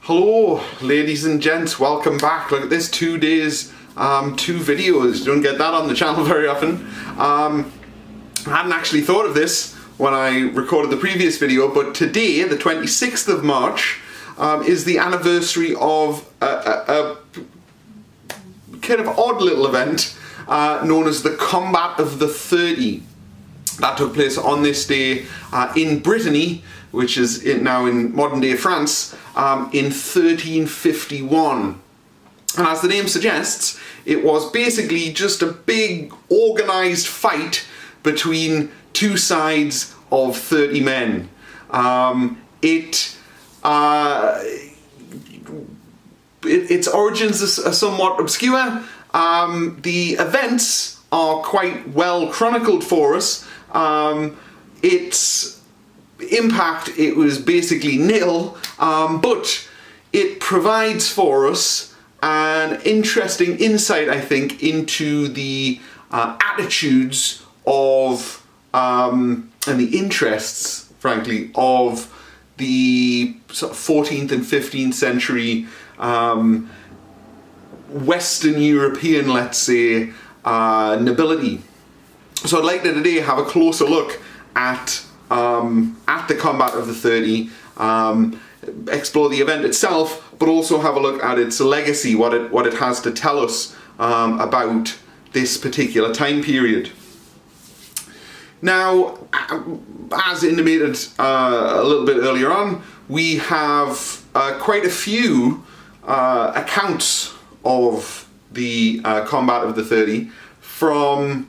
Hello ladies and gents, welcome back. Look at this, 2 days, 2 videos. You don't get that on the channel very often. I hadn't actually thought of this when I recorded the previous video, but today, the 26th of March, is the anniversary of a kind of odd little event known as the Combat of the 30. That took place on this day in Brittany, which is now in modern day France, in 1351. And as the name suggests, it was basically just a big organised fight between two sides of 30 men. Its origins are somewhat obscure. The events are quite well chronicled for us. Its impact, it was basically nil, but it provides for us an interesting insight, I think, into the attitudes of and the interests, frankly, of the sort of 14th and 15th century Western European, let's say, nobility. So I'd like to today have a closer look at the Combat of the 30, explore the event itself, but also have a look at its legacy, what it has to tell us about this particular time period. Now, as intimated a little bit earlier on, we have quite a few accounts of the Combat of the 30 from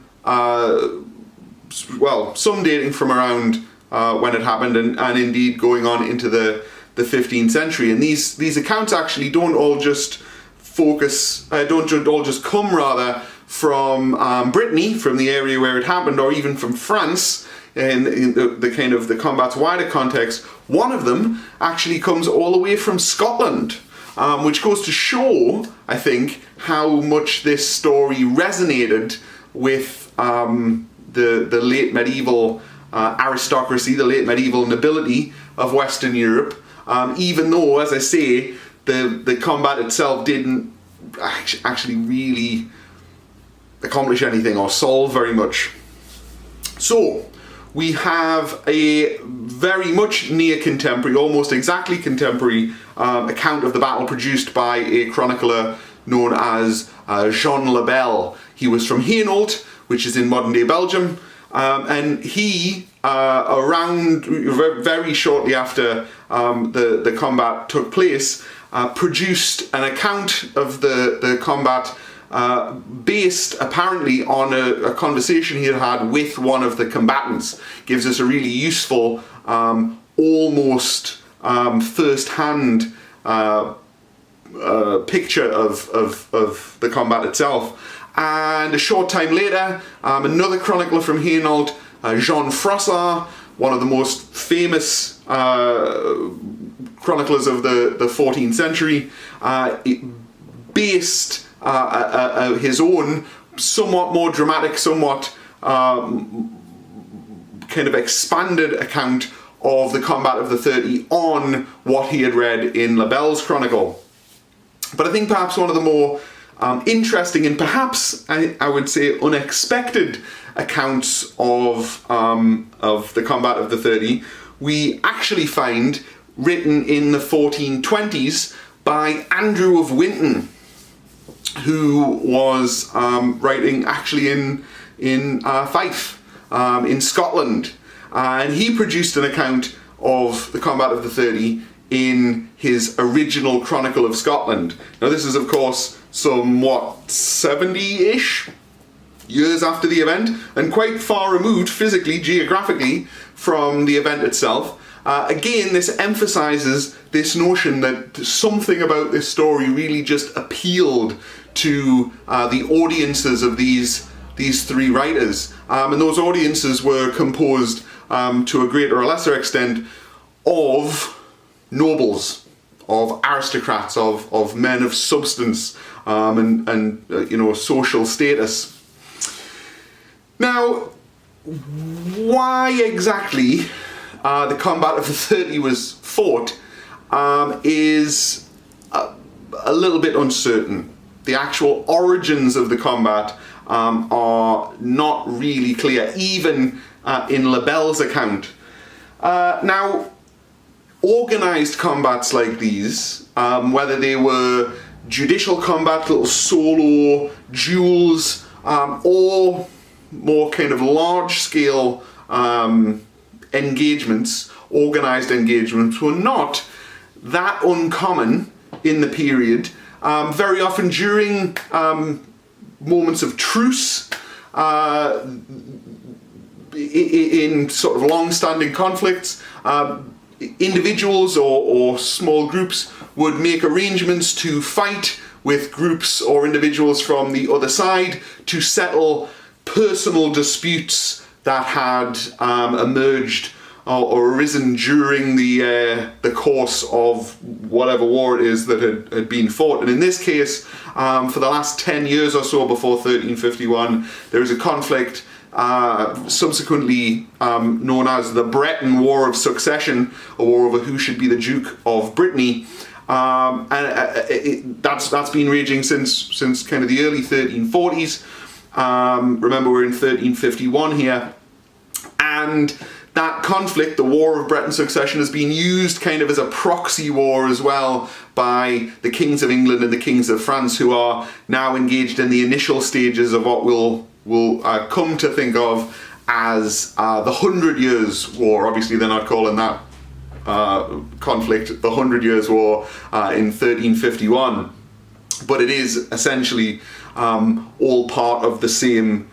well, some dating from around when it happened, and indeed going on into the 15th century. And these accounts actually don't all just focus, don't all just come rather from Brittany, from the area where it happened, or even from France, in the kind of the combat's wider context. One of them actually comes all the way from Scotland, which goes to show, I think, how much this story resonated with the late medieval aristocracy, the late medieval nobility of Western Europe, even though, as I say, the combat itself didn't actually really accomplish anything or solve very much. So we have a very much near contemporary, almost exactly contemporary account of the battle produced by a chronicler known as Jean le Bel. He was from Hainault, which is in modern day Belgium, and he, around very shortly after the combat took place, produced an account of the combat based apparently on a conversation he had with one of the combatants. Gives us a really useful, almost first-hand picture of the combat itself. And a short time later, another chronicler from Hainault, Jean Franse, one of the most famous chroniclers of the 14th century, based his own somewhat more dramatic, somewhat kind of expanded account of the Combat of the 30 on what he had read in Le Bel's chronicle. But I think perhaps one of the more interesting and perhaps I would say unexpected accounts of the Combat of the 30 we actually find written in the 1420s by Andrew of Winton, who was writing actually in Fife, in Scotland, and he produced an account of the Combat of the 30 in his original Chronicle of Scotland. Now this is of course somewhat 70-ish years after the event, and quite far removed physically, geographically, from the event itself. Again, this emphasizes this notion that something about this story really just appealed to the audiences of these three writers, and those audiences were composed to a greater or lesser extent of nobles, of aristocrats, of men of substance, and you know, social status. Now, why exactly the Combat of the 30 was fought is a little bit uncertain. The actual origins of the combat are not really clear, even in Lebel's account. Now, organized combats like these, whether they were judicial combat, little solo duels, or more kind of large-scale engagements, organized engagements, were not that uncommon in the period. Very often during moments of truce, in sort of long-standing conflicts, individuals or small groups would make arrangements to fight with groups or individuals from the other side to settle personal disputes that had emerged or arisen during the course of whatever war it is that had been fought. And in this case, for the last 10 years or so before 1351, there was a conflict subsequently known as the Breton War of Succession, a war over who should be the Duke of Brittany. That's been raging since kind of the early 1340s. Remember, we're in 1351 here, and that conflict, the War of Breton Succession, has been used kind of as a proxy war as well by the kings of England and the kings of France, who are now engaged in the initial stages of what we'll come to think of as the 100 Years' War. Obviously, they're not calling that conflict the 100 Years' War in 1351, but it is essentially all part of the same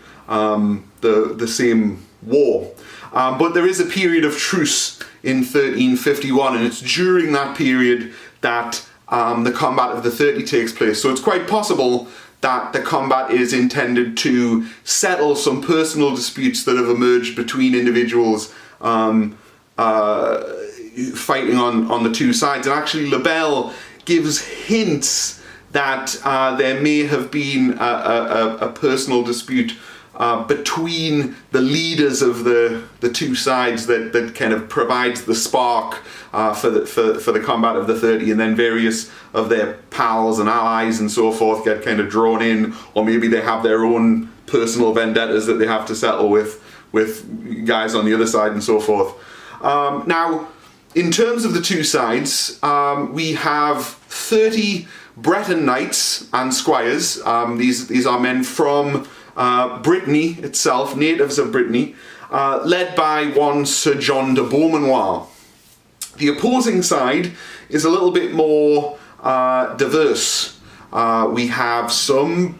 war. But there is a period of truce in 1351, and it's during that period that the Combat of the 30 takes place. So it's quite possible that the combat is intended to settle some personal disputes that have emerged between individuals fighting on the two sides. And actually, Lebel gives hints that there may have been a personal dispute between the leaders of the two sides that kind of provides the spark for the combat of the 30, and then various of their pals and allies and so forth get kind of drawn in, or maybe they have their own personal vendettas that they have to settle with guys on the other side and so forth. Now, in terms of the two sides, we have 30 Breton knights and squires. These are men from Brittany itself, natives of Brittany, led by one Sir John de Beaumanoir. The opposing side is a little bit more diverse. We have some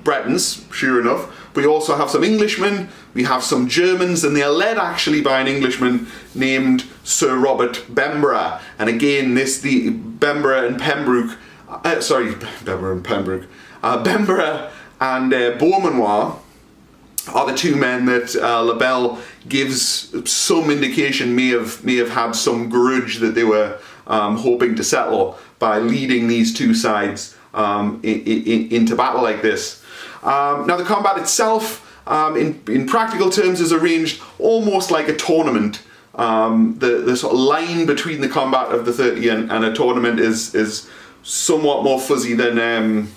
Bretons, sure enough. We also have some Englishmen, we have some Germans, and they are led actually by an Englishman named Sir Robert Bemborough. And again, the Bemborough and Pembroke, Bemborough and Beaumanoir are the two men that Lebel gives some indication may have had some grudge that they were hoping to settle by leading these two sides into battle like this. Now, the combat itself, in practical terms, is arranged almost like a tournament. The sort of line between the combat of the 30 and a tournament is somewhat more fuzzy than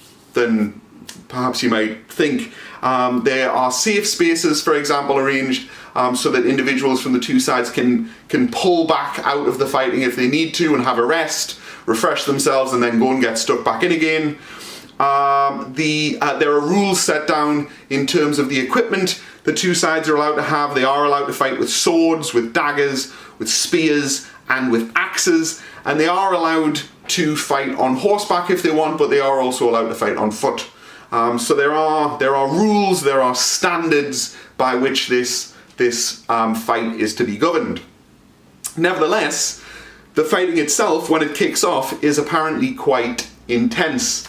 perhaps you might think. There are safe spaces, for example, arranged so that individuals from the two sides can pull back out of the fighting if they need to and have a rest, refresh themselves, and then go and get stuck back in again. There are rules set down in terms of the equipment the two sides are allowed to have. They are allowed to fight with swords, with daggers, with spears, and with axes, and they are allowed to fight on horseback if they want, but they are also allowed to fight on foot. So there are rules, there are standards by which this fight is to be governed. Nevertheless, the fighting itself, when it kicks off, is apparently quite intense.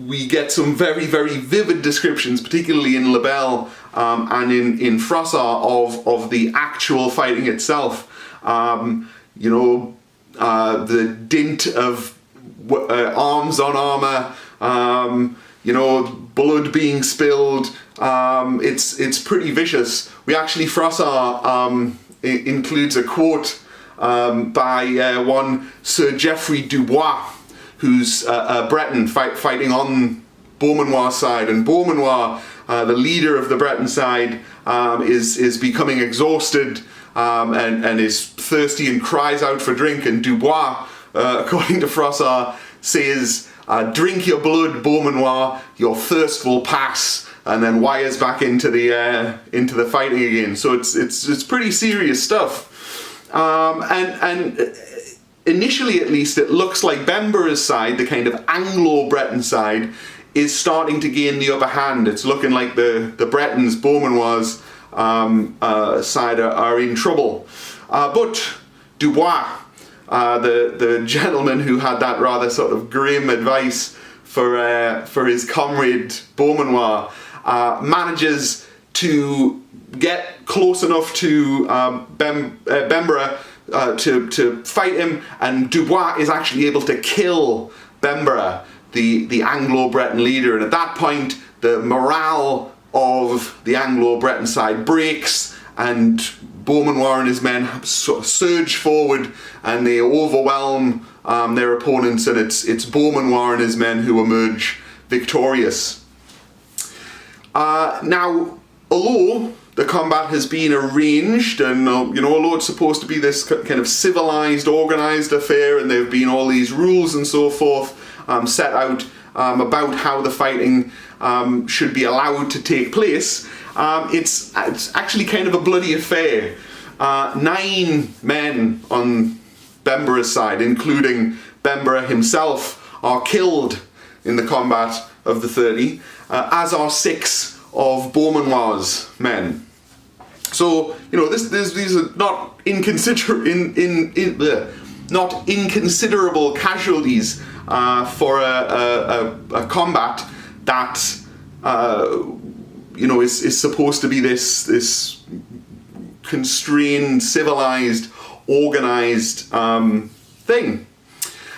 We get some very, very vivid descriptions, particularly in Lebel and in Franse, of the actual fighting itself. The dint of arms on armour, blood being spilled. It's pretty vicious. We actually, Franse includes a quote by one Sir Geoffrey Dubois, who's a Breton fighting on Beaumanoir's side. And Beaumanoir, the leader of the Breton side, is becoming exhausted and is thirsty and cries out for drink. And Dubois, according to Froissart, says, "Drink your blood, Beaumanoir, your thirst will pass," and then wires back into the fighting again. So it's pretty serious stuff. And initially, at least, it looks like Bembora's side, the kind of Anglo-Breton side, is starting to gain the upper hand. It's looking like the Bretons, Beaumanoir's side, are in trouble. But Dubois, the gentleman who had that rather sort of grim advice for his comrade Beaumanoir, manages to get close enough to Bembora to fight him, and Dubois is actually able to kill Bembora, the Anglo-Breton leader. And at that point, the morale of the Anglo-Breton side breaks, and Beaumanoir and his men sort of surge forward and they overwhelm their opponents, and it's Beaumanoir and his men who emerge victorious. Now, although the combat has been arranged, and although it's supposed to be this kind of civilized, organized affair, and there have been all these rules and so forth set out about how the fighting should be allowed to take place, it's actually kind of a bloody affair. 9 men on Bembora's side, including Bembora himself, are killed in the combat of the 30, as are 6 of Beaumanoir's men. So, these are not not inconsiderable casualties for a combat that is supposed to be this constrained, civilized, organized thing.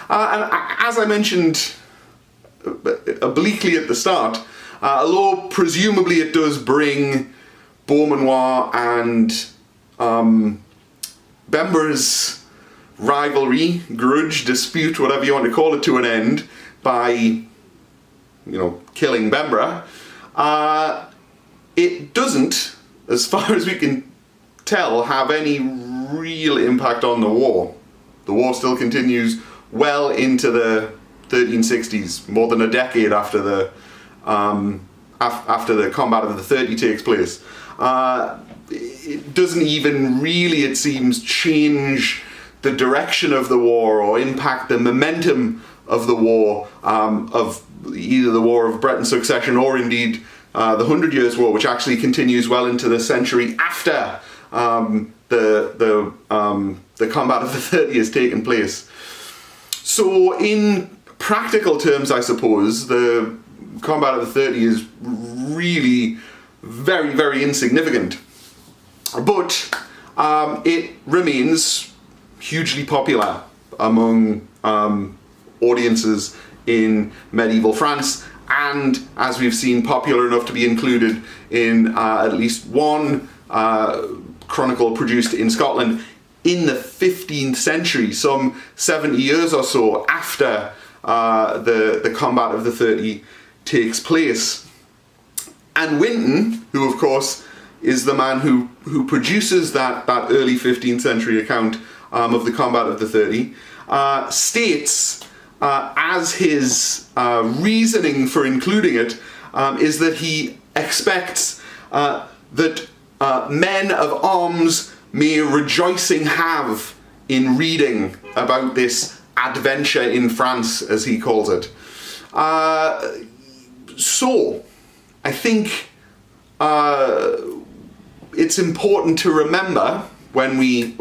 And as I mentioned obliquely at the start, although presumably it does bring Beaumanoir and Bembora's rivalry, grudge, dispute, whatever you want to call it, to an end by, killing Bembora, it doesn't, as far as we can tell, have any real impact on the war. The war still continues well into the 1360s, more than a decade after the combat of the 30 takes place. It doesn't even really, it seems, change the direction of the war or impact the momentum of the war, of either the War of Breton Succession or indeed the 100 Years' War, which actually continues well into the century after the combat of the 30 has taken place. So in practical terms, I suppose, the combat of the 30 is really very, very insignificant. But it remains hugely popular among audiences in medieval France, and, as we've seen, popular enough to be included in at least one chronicle produced in Scotland in the 15th century, some 70 years or so after the combat of the 30 takes place. And Winton, who of course is the man who produces that early 15th century account of the combat of the 30, states as his reasoning for including it is that he expects that men of arms may rejoicing have in reading about this adventure in France, as he calls it. So, I think it's important to remember when we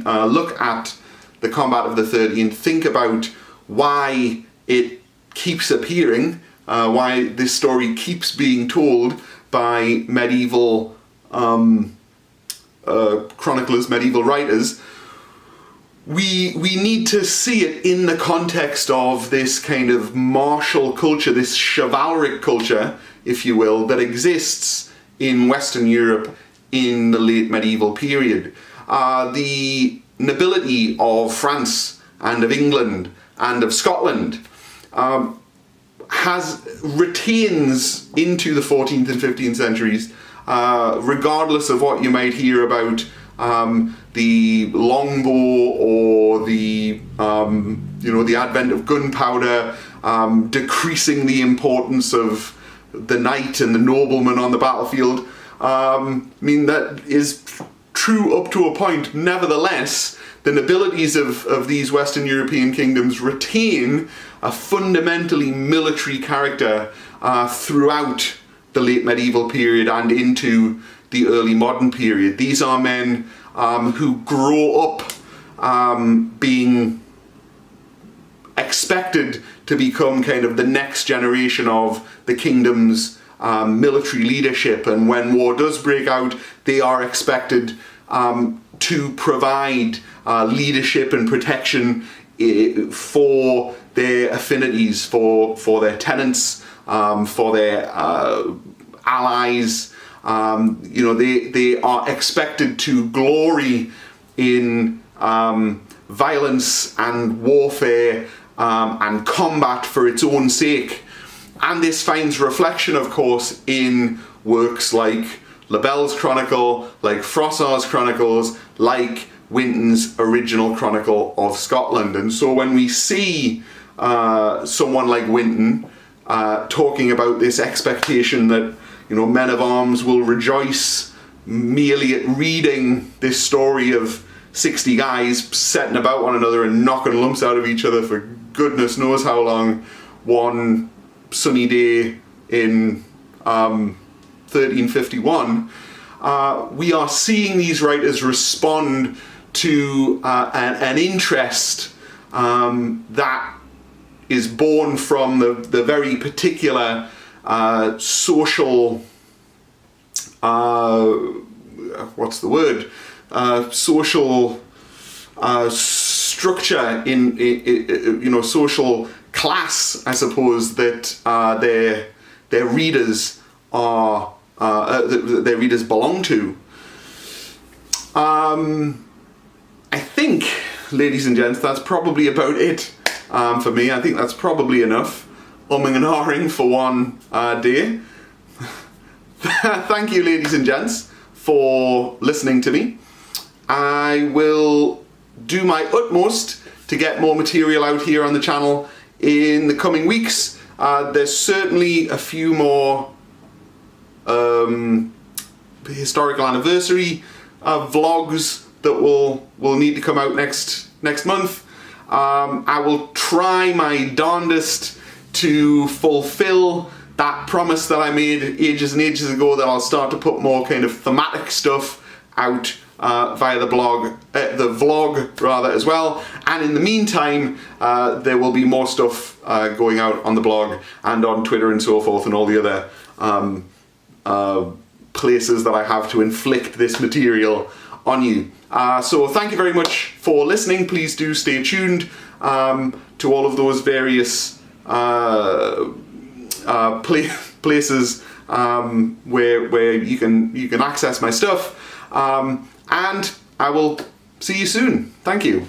look at the combat of the 30 and think about why it keeps appearing, why this story keeps being told by medieval chroniclers, medieval writers. We need to see it in the context of this kind of martial culture, this chivalric culture, if you will, that exists in Western Europe in the late medieval period. The nobility of France and of England and of Scotland retains into the 14th and 15th centuries, regardless of what you might hear about the longbow or the the advent of gunpowder decreasing the importance of the knight and the nobleman on the battlefield. That is true up to a point. Nevertheless, the nobilities of these Western European kingdoms retain a fundamentally military character throughout the late medieval period and into the early modern period. These are men who grow up being expected to become kind of the next generation of the kingdom's military leadership, and when war does break out, they are expected to provide leadership and protection for their affinities, for their tenants, for their allies. They are expected to glory in violence and warfare and combat for its own sake. And this finds reflection, of course, in works like Le Bel's Chronicle, like Froissart's Chronicles, like Winton's original Chronicle of Scotland. And so when we see someone like Winton talking about this expectation that men of arms will rejoice merely at reading this story of 60 guys setting about one another and knocking lumps out of each other for goodness knows how long, one sunny day in 1351, we are seeing these writers respond to an interest that is born from the very particular social social structure in social class, I suppose, that their readers are their readers belong to. I think, ladies and gents, that's probably about it for me. I think that's probably enough umming and ahhing for one day. Thank you, ladies and gents, for listening to me. I will do my utmost to get more material out here on the channel in the coming weeks. There's certainly a few more historical anniversary vlogs that will need to come out next month. I will try my darndest to fulfill that promise that I made ages and ages ago, that I'll start to put more kind of thematic stuff out via the vlog rather as well. And in the meantime, there will be more stuff going out on the blog and on Twitter and so forth, and all the other places that I have to inflict this material on you. So thank you very much for listening. Please do stay tuned to all of those various places where you can access my stuff, and I will see you soon. Thank you.